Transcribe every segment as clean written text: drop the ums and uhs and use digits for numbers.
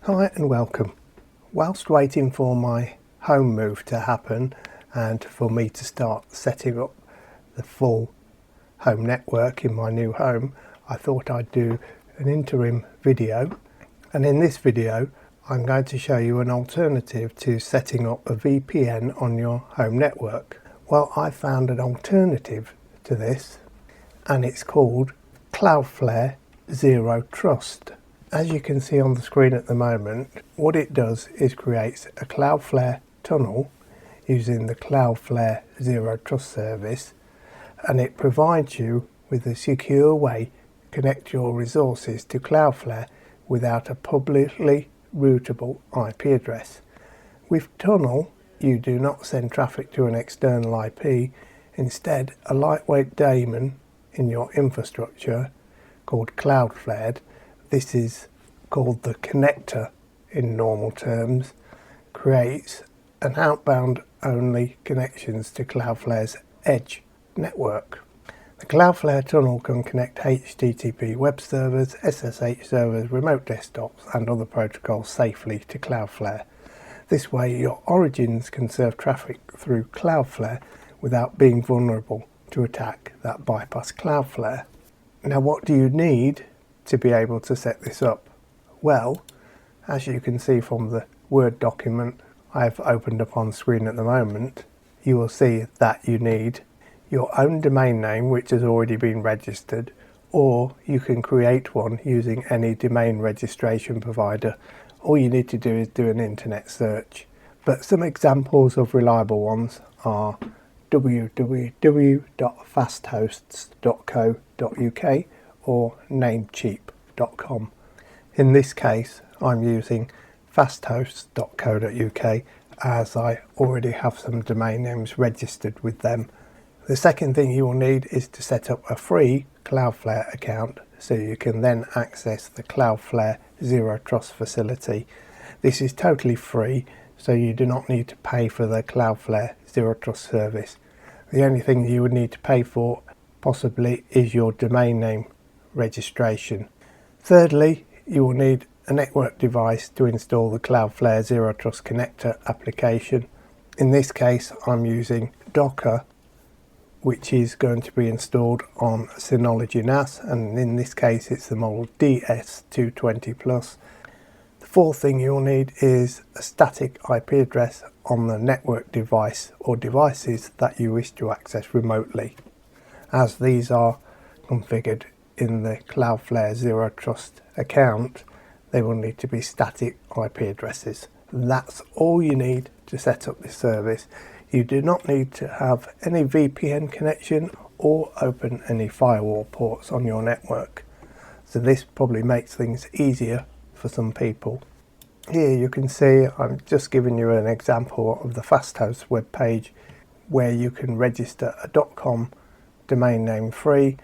Hi and welcome. Whilst waiting for my home move to happen and for me to start setting up the full home network in my new home, I thought I'd do an interim video, and in this video I'm going to show you an alternative to setting up a VPN on your home network. Well, I found an alternative to this and it's called Cloudflare Zero Trust. As you can see on the screen at the moment, what it does is creates a Cloudflare tunnel using the Cloudflare Zero Trust service, and it provides you with a secure way to connect your resources to Cloudflare without a publicly routable IP address. With Tunnel, you do not send traffic to an external IP, instead a lightweight daemon in your infrastructure called Cloudflare, this is called the connector in normal terms, creates an outbound only connections to Cloudflare's edge network. The Cloudflare tunnel can connect HTTP web servers, SSH servers, remote desktops and other protocols safely to Cloudflare. This way your origins can serve traffic through Cloudflare without being vulnerable to attack that bypass Cloudflare. Now, what do you need to be able to set this up? Well, as you can see from the Word document I've opened up on screen at the moment, you will see that you need your own domain name which has already been registered, or you can create one using any domain registration provider. All you need to do is do an internet search. But some examples of reliable ones are www.fasthosts.co.uk or NameCheap.com. In this case, I'm using fasthosts.co.uk as I already have some domain names registered with them. The second thing you will need is to set up a free Cloudflare account so you can then access the Cloudflare Zero Trust facility. This is totally free, so you do not need to pay for the Cloudflare Zero Trust service. The only thing you would need to pay for possibly is your domain name registration. Thirdly, you will need a network device to install the Cloudflare Zero Trust connector application. In this case, I'm using Docker, which is going to be installed on Synology NAS, and in this case it's the model DS220+. The fourth thing you'll need is a static IP address on the network device or devices that you wish to access remotely. As these are configured in the Cloudflare Zero Trust account, they will need to be static IP addresses. That's all you need to set up this service. You do not need to have any VPN connection or open any firewall ports on your network. So this probably makes things easier for some people. Here you can see I'm just giving you an example of the Fasthosts web page where you can register a .com domain name free.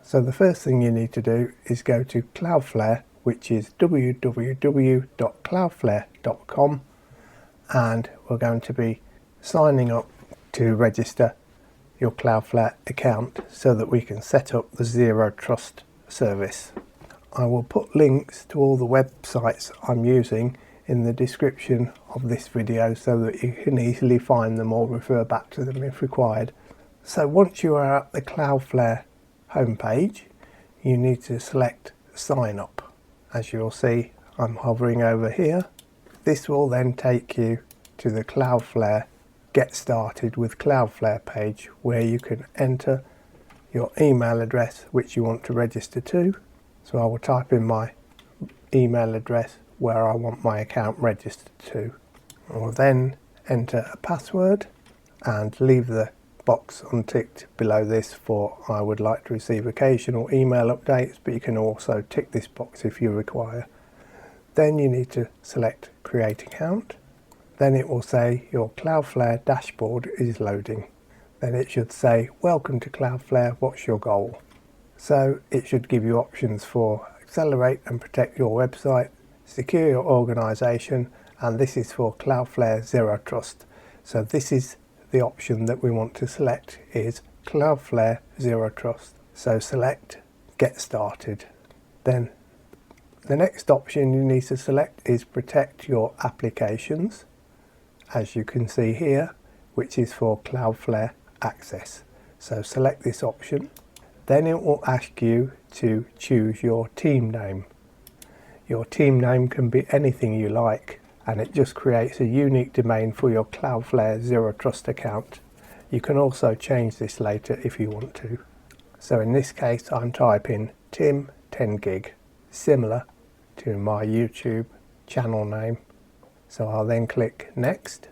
So the first thing you need to do is go to Cloudflare, which is www.cloudflare.com, and we're going to be signing up to register your Cloudflare account so that we can set up the Zero Trust service. I will put links to all the websites I'm using in the description of this video so that you can easily find them or refer back to them if required. So once you are at the Cloudflare homepage, you need to select Sign Up. As you'll see, I'm hovering over here. This will then take you to the Cloudflare Get Started with Cloudflare page where you can enter your email address which you want to register to. So I will type in my email address where I want my account registered to. I will then enter a password and leave the box unticked below this for I would like to receive occasional email updates, but you can also tick this box if you require. Then you need to select Create Account. Then it will say your Cloudflare dashboard is loading. Then it should say, welcome to Cloudflare, what's your goal? So it should give you options for accelerate and protect your website, secure your organization, and this is for Cloudflare Zero Trust. So this is the option that we want to select, is Cloudflare Zero Trust. So select Get Started. Then The next option you need to select is protect your applications, as you can see here, which is for Cloudflare access. So select this option. Then it will ask you to choose your team name. Your team name can be anything you like, and it just creates a unique domain for your Cloudflare Zero Trust account. You can also change this later if you want to. So in this case I'm typing Tim 10 gig, similar to my YouTube channel name. So I'll then click next.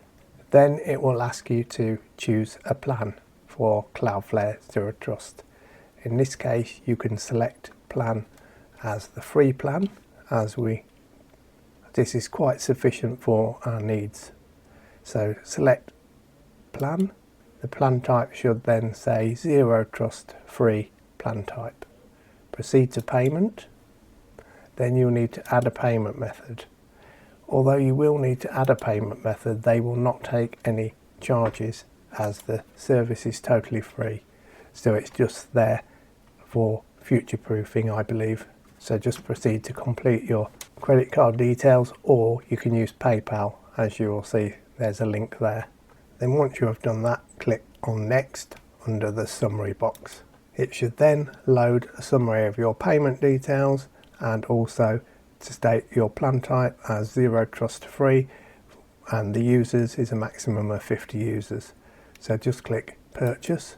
Then it will ask you to choose a plan for Cloudflare Zero Trust. In this case you can select plan as the free plan, as this is quite sufficient for our needs. So select plan. The plan type should then say Zero Trust free plan type. Proceed to payment. Then you'll need to add a payment method. Although you will need to add a payment method, they will not take any charges as the service is totally free. So it's just there for future proofing, I believe. So just proceed to complete your credit card details, or you can use PayPal, as you will see there's a link there. Then once you have done that, click on next under the summary box. It should then load a summary of your payment details and also to state your plan type as Zero Trust free, and the users is a maximum of 50 users. So just click purchase.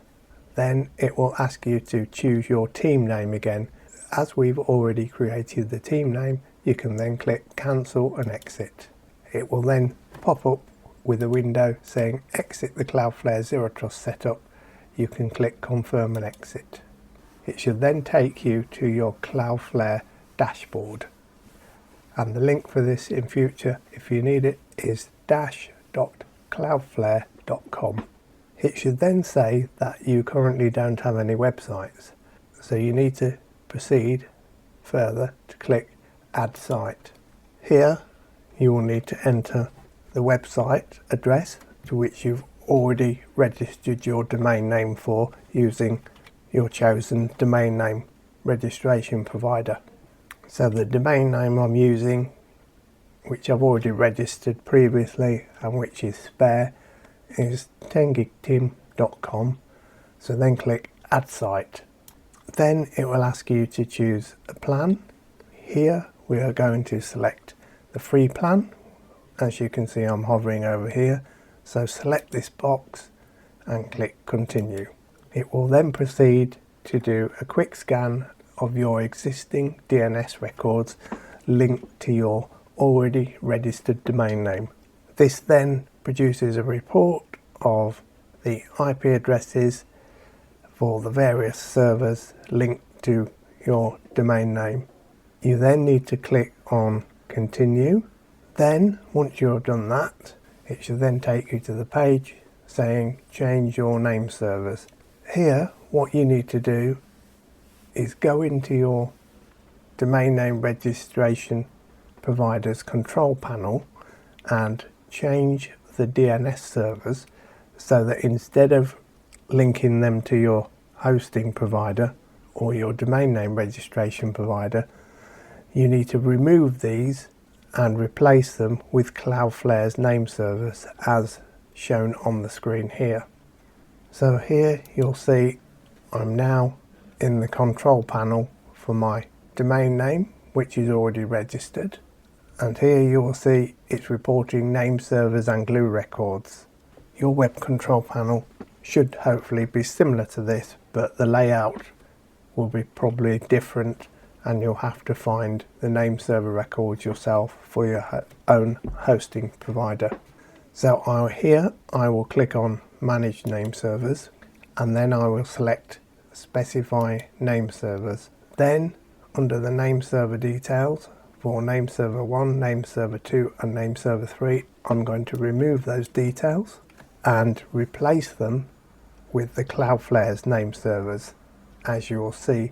Then it will ask you to choose your team name again. As we've already created the team name, you can then click cancel and exit. It will then pop up with a window saying exit the Cloudflare Zero Trust setup. You can click confirm and exit. It should then take you to your Cloudflare dashboard. And the link for this in future, if you need it, is dash.cloudflare.com. It should then say that you currently don't have any websites. So you need to proceed further to click add site. Here you will need to enter the website address to which you've already registered your domain name for using your chosen domain name registration provider. So the domain name I'm using, which I've already registered previously and which is spare, is 10gigtim.com. So then click add site. Then it will ask you to choose a plan. Here we are going to select the free plan. As you can see, I'm hovering over here. So select this box and click continue. It will then proceed to do a quick scan of your existing DNS records linked to your already registered domain name. This then produces a report of the IP addresses for the various servers linked to your domain name. You then need to click on continue. Then once you have done that, it should then take you to the page saying change your name servers. Here what you need to do is go into your domain name registration provider's control panel and change the DNS servers so that instead of linking them to your hosting provider or your domain name registration provider, you need to remove these and replace them with Cloudflare's name servers as shown on the screen here. So here you'll see I'm now in the control panel for my domain name, which is already registered, and here you will see it's reporting name servers and glue records. Your web control panel should hopefully be similar to this, but the layout will be probably different and you'll have to find the name server records yourself for your own hosting provider. So I will click on manage name servers, and then I will select specify name servers. Then under the name server details for name server 1, name server 2 and name server 3, I'm going to remove those details and replace them with the Cloudflare's name servers, as you will see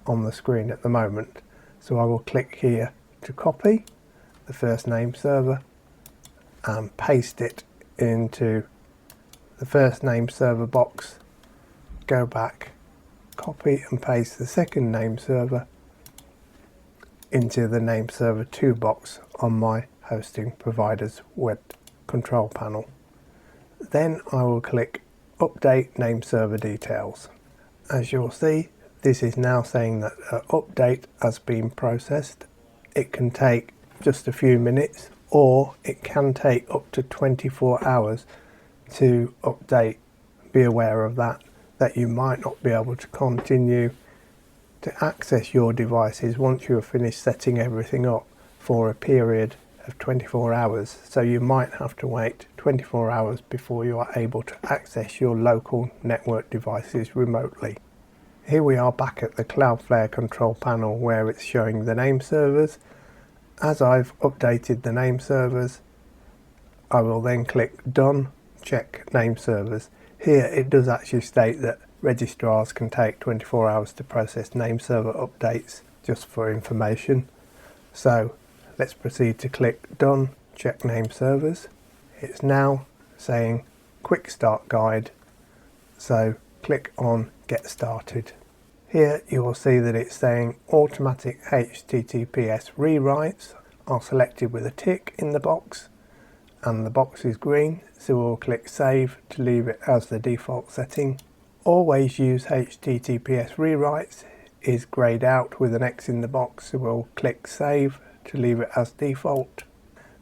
on the screen at the moment. So I will click here to copy the first name server and paste it into the first name server box, go back, copy and paste the second name server into the name server 2 box on my hosting provider's web control panel. Then I will click Update Name Server Details. As you'll see, this is now saying that an update has been processed. It can take just a few minutes, or it can take up to 24 hours to update. Be aware of that you might not be able to continue to access your devices once you have finished setting everything up for a period of 24 hours. So you might have to wait 24 hours before you are able to access your local network devices remotely. Here we are back at the Cloudflare control panel where it's showing the name servers. As I've updated the name servers, I will then click Done, check name servers. Here it does actually state that registrars can take 24 hours to process name server updates, just for information. So let's proceed to click Done, check name servers. It's now saying Quick Start Guide, so click on Get Started. Here you will see that it's saying automatic HTTPS rewrites are selected with a tick in the box, and the box is green, so we'll click Save to leave it as the default setting. Always use HTTPS rewrites is greyed out with an X in the box, so we'll click Save to leave it as default.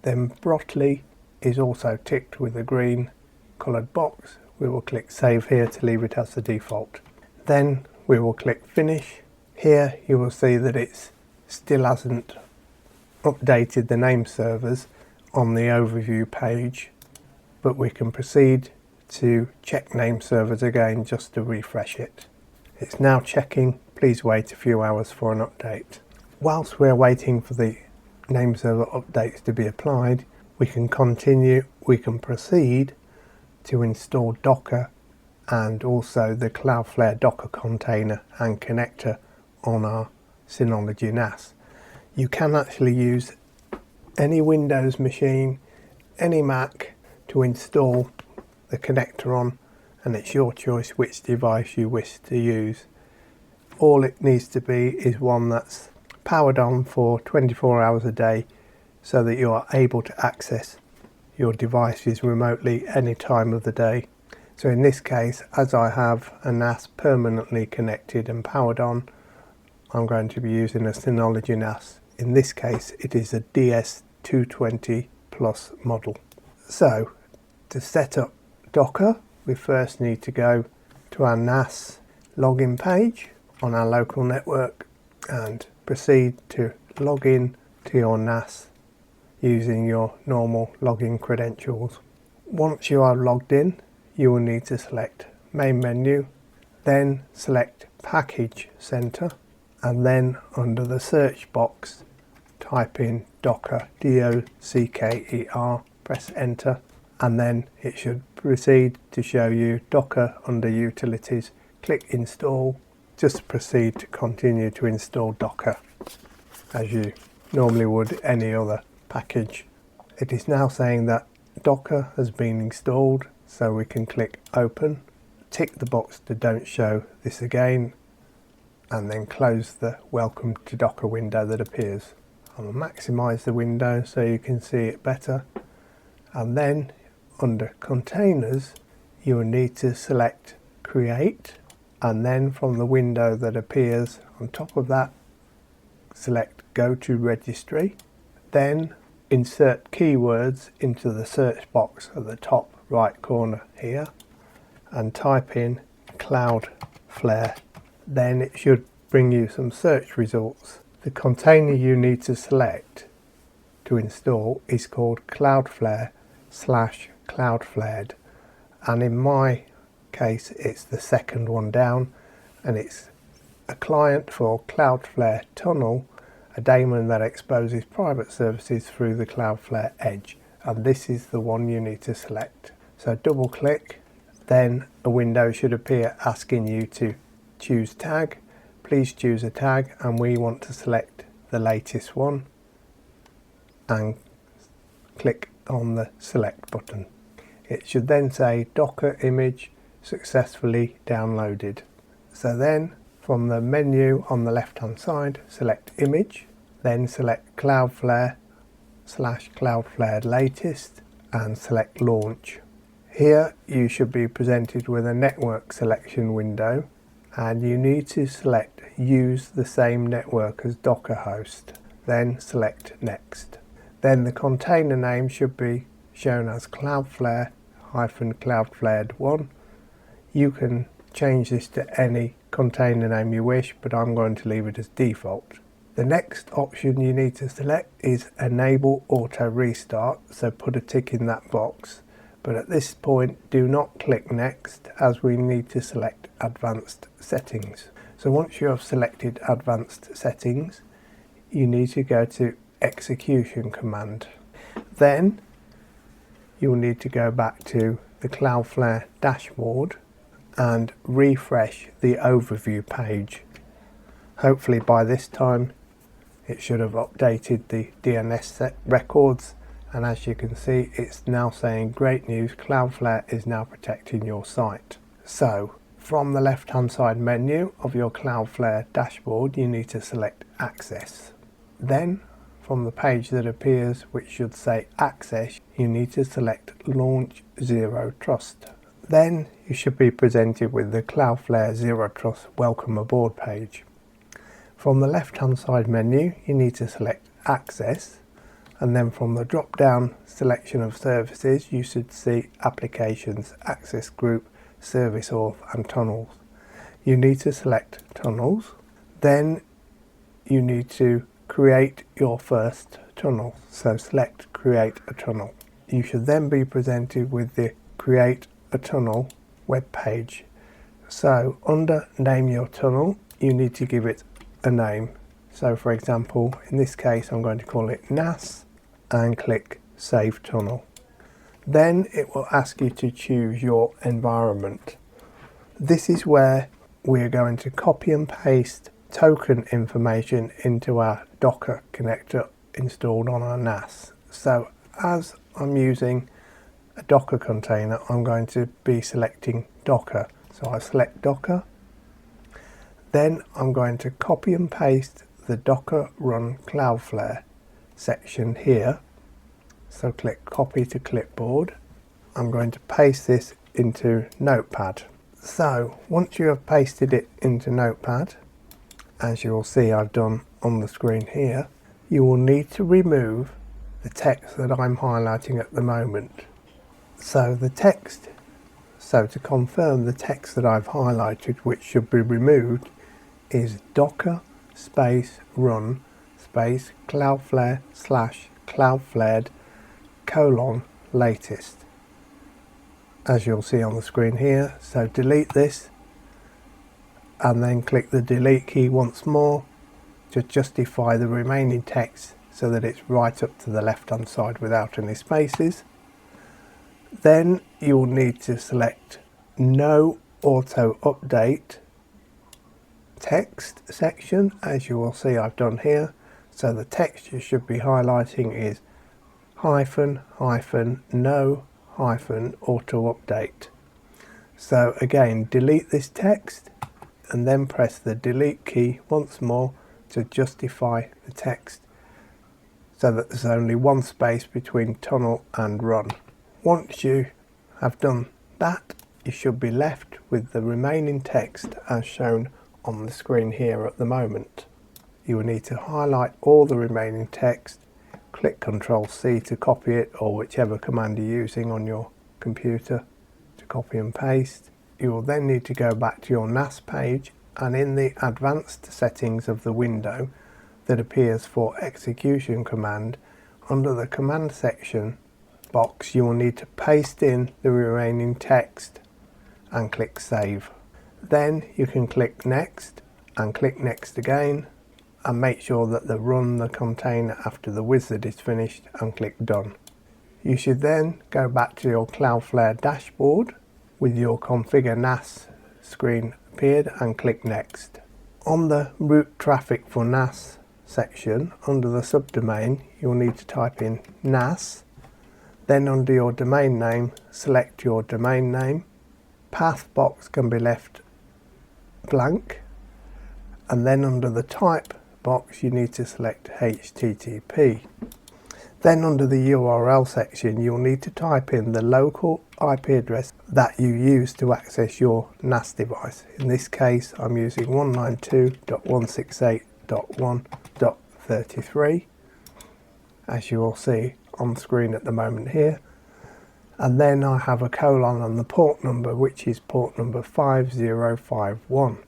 Then Brotli is also ticked with a green coloured box. We will click Save here to leave it as the default. Then we will click Finish. Here you will see that it still hasn't updated the name servers on the overview page, but we can proceed to check name servers again just to refresh it. It's now checking. Please wait a few hours for an update. Whilst we're waiting for the name server updates to be applied, we can proceed to install Docker and also the Cloudflare Docker container and connector on our Synology NAS. You can actually use any Windows machine, any Mac to install the connector on, and it's your choice which device you wish to use. All it needs to be is one that's powered on for 24 hours a day so that you are able to access your devices remotely any time of the day. So in this case, as I have a NAS permanently connected and powered on, I'm going to be using a Synology NAS. In this case, it is a DS220 Plus model. So to set up Docker, we first need to go to our NAS login page on our local network and proceed to log in to your NAS using your normal login credentials. Once you are logged in, you will need to select Main Menu, then select Package Center, and then under the search box type in Docker, D-O-C-K-E-R, press Enter, and then it should proceed to show you Docker under Utilities. Click Install. Just proceed to continue to install Docker as you normally would any other package. It is now saying that Docker has been installed, so we can click Open, tick the box to Don't Show this again, and then close the Welcome to Docker window that appears. I'll maximise the window so you can see it better, and then under Containers you will need to select Create, and then from the window that appears on top of that, select Go to Registry, then insert keywords into the search box at the top right corner here and type in Cloudflare. Then it should bring you some search results. The container you need to select to install is called Cloudflare/Cloudflared, and in my case it's the second one down, and it's a client for Cloudflare Tunnel, a daemon that exposes private services through the Cloudflare Edge, and this is the one you need to select. So double click, then a window should appear asking you to choose tag. Please choose a tag, and we want to select the latest one and click on the select button. It should then say Docker image successfully downloaded. So then from the menu on the left hand side, select image, Then select Cloudflare/Cloudflare latest and select launch. Here you should be presented with a network selection window, and you need to select use the same network as Docker host. Then select next. Then the container name should be shown as Cloudflare-Cloudflared1. You can change this to any container name you wish, but I'm going to leave it as default. The next option you need to select is Enable Auto Restart, so put a tick in that box. But at this point, do not click Next, as we need to select Advanced Settings. So once you have selected Advanced Settings, you need to go to Execution Command. Then you'll need to go back to the Cloudflare dashboard and refresh the overview page. Hopefully by this time it should have updated the DNS records, and as you can see, it's now saying great news, Cloudflare is now protecting your site. So from the left hand side menu of your Cloudflare dashboard, you need to select Access. Then from the page that appears, which should say Access, you need to select Launch Zero Trust. Then you should be presented with the Cloudflare Zero Trust Welcome Aboard page. From the left hand side menu, you need to select Access, and then from the drop down selection of services, you should see Applications, Access Group, Service Auth and Tunnels. You need to select Tunnels. Then you need to create your first tunnel, so select Create a Tunnel. You should then be presented with the Create a Tunnel web page. So under Name Your Tunnel, you need to give it a name. So for example, in this case, I'm going to call it NAS and click Save Tunnel. Then it will ask you to choose your environment. This is where we are going to copy and paste token information into our Docker connector installed on our NAS. So as I'm using a Docker container, I'm going to be selecting Docker. So I select Docker. Then I'm going to copy and paste the Docker Run Cloudflare section here. So click Copy to Clipboard. I'm going to paste this into Notepad. So once you have pasted it into Notepad, as you will see I've done on the screen here, you will need to remove the text that I'm highlighting at the moment. So to confirm, the text that I've highlighted, which should be removed, is Docker space run space Cloudflare / Cloudflared latest, as you'll see on the screen here. So delete this and then click the delete key once more to justify the remaining text so that it's right up to the left hand side without any spaces. Then you'll need to select No Auto Update text section, as you will see I've done here. So the text you should be highlighting is -no auto update. So again, delete this text and then press the delete key once more to justify the text so that there's only one space between tunnel and run. Once you have done that, you should be left with the remaining text as shown on the screen here at the moment. You will need to highlight all the remaining text, click Ctrl+C to copy it, or whichever command you're using on your computer to copy and paste. You will then need to go back to your NAS page, and in the advanced settings of the window that appears for execution command, under the command section box you will need to paste in the remaining text and click Save. Then you can click Next and click Next again, and make sure that the Run the container after the wizard is finished and click Done. You should then go back to your Cloudflare dashboard with your Configure NAS screen appeared and click Next. On the Route Traffic for NAS section, under the subdomain, you'll need to type in NAS. Then under your domain name, select your domain name. Path box can be left blank. And then under the type box, you need to select HTTP. Then under the URL section, you'll need to type in the local IP address that you use to access your NAS device. In this case, I'm using 192.168.1.33, as you will see on screen at the moment here. And then I have a colon on the port number, which is port number 5051.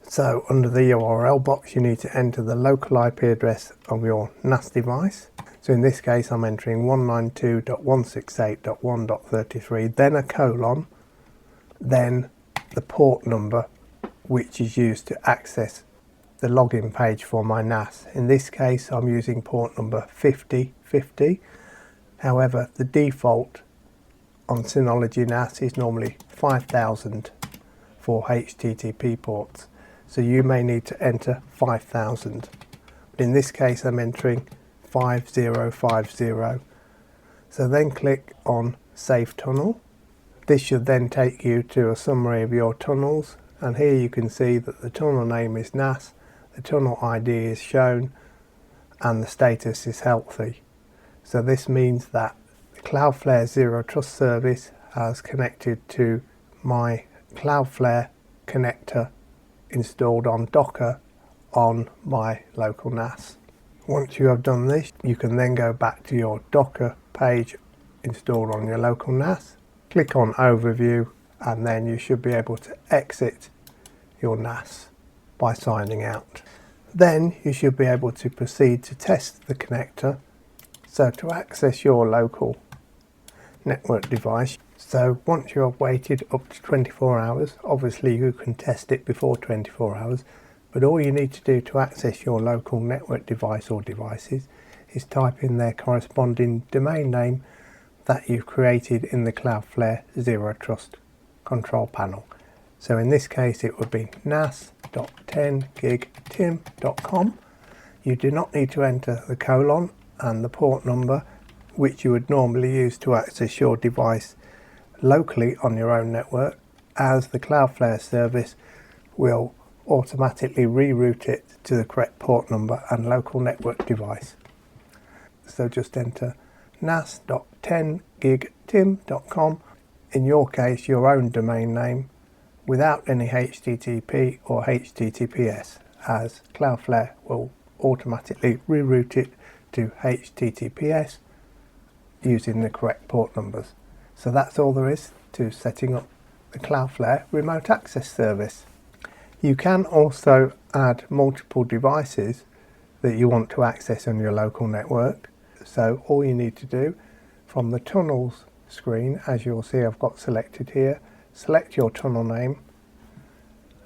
So under the URL box, you need to enter the local IP address of your NAS device. So in this case, I'm entering 192.168.1.33, then a colon, then the port number, which is used to access the login page for my NAS. In this case, I'm using port number 5050. However, the default on Synology NAS is normally 5000 for HTTP ports. So you may need to enter 5000. But in this case, I'm entering 5050. So then click on Save Tunnel. This should then take you to a summary of your tunnels, and here you can see that the tunnel name is NAS, the tunnel ID is shown, and the status is healthy. So this means that the Cloudflare Zero Trust service has connected to my Cloudflare connector installed on Docker on my local NAS. Once you have done this, you can then go back to your Docker page installed on your local NAS, click on Overview, and then you should be able to exit your NAS by signing out. Then you should be able to proceed to test the connector. So to access your local network device, so once you have waited up to 24 hours, obviously you can test it before 24 hours, but all you need to do to access your local network device or devices is type in their corresponding domain name that you've created in the Cloudflare Zero Trust control panel. So in this case it would be nas.10gigtim.com. You do not need to enter the colon and the port number, which you would normally use to access your device locally on your own network, as the Cloudflare service will automatically reroute it to the correct port number and local network device. So just enter nas.10gigtim.com, in your case your own domain name, without any HTTP or HTTPS, as Cloudflare will automatically reroute it to HTTPS using the correct port numbers. So that's all there is to setting up the Cloudflare remote access service. You can also add multiple devices that you want to access on your local network. So all you need to do from the tunnels screen, as you'll see I've got selected here, select your tunnel name.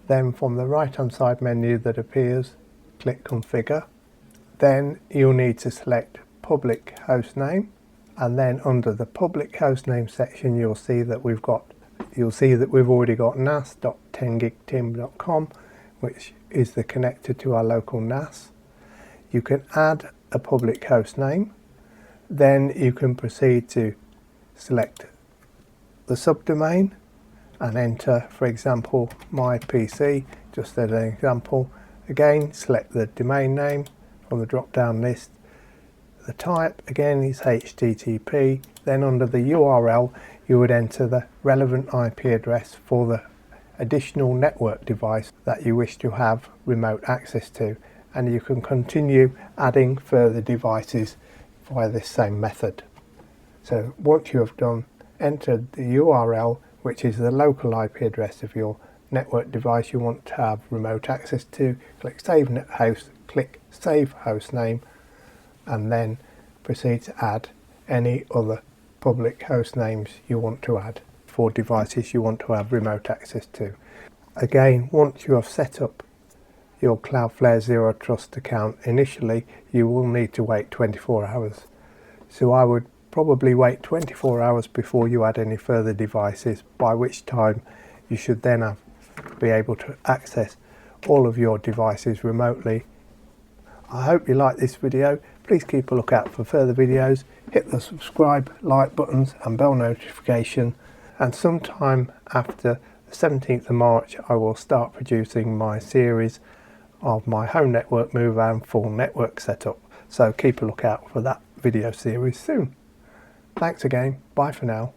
Then from the right hand side menu that appears, click Configure. Then you'll need to select public host name, and then under the public host name section you'll see that we've already got nas.10gigtim.com, which is the connector to our local NAS. You can add a public host name. Then you can proceed to select the subdomain and enter, for example, my PC, just as an example. Again, select the domain name from the drop down list. The type again is HTTP. Then under the URL you would enter the relevant IP address for the additional network device that you wish to have remote access to, and you can continue adding further devices via this same method. So once you have entered the URL, which is the local IP address of your network device you want to have remote access to, click Save Host, click Save Host Name, and then proceed to add any other public host names you want to add for devices you want to have remote access to. Again, once you have set up your Cloudflare Zero Trust account initially, you will need to wait 24 hours. So I would probably wait 24 hours before you add any further devices, by which time you should then be able to access all of your devices remotely. I hope you like this video. Please keep a lookout for further videos. Hit the subscribe, like buttons and bell notification, and sometime after the 17th of March I will start producing my series of my home network move and full network setup. So keep a lookout for that video series soon. Thanks again. Bye for now.